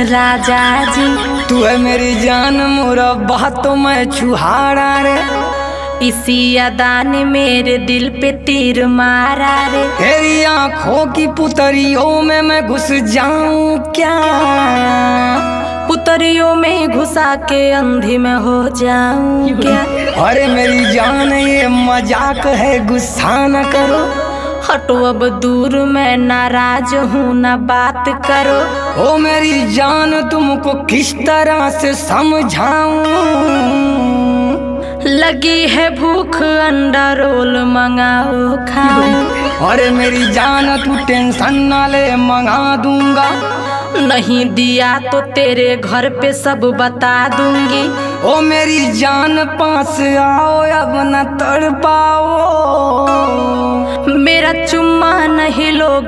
राजा जी तू है मेरी जान मोरा बातों में छुहारा रे। इसी अदा ने मेरे दिल पे तीर मारा रे। तेरी आंखों की पुतरियों में मैं घुस जाऊं क्या? पुतरियों में घुसा के अंधी में हो जाऊं क्या? अरे मेरी जान ये मजाक है, गुस्सा न करो। हटो अब दूर, मैं नाराज हूँ ना बात करो। ओ मेरी जान तुमको किस तरह से समझाऊं? लगी है भूख, अंडा रोल मंगाओ खाओ। अरे मेरी जान तू टेंशन ना ले, मंगा दूंगा। नहीं दिया तो तेरे घर पे सब बता दूंगी। ओ मेरी जान पास आओ, अब न तड़पाओ। मेरा चुम्मा नहीं लोगे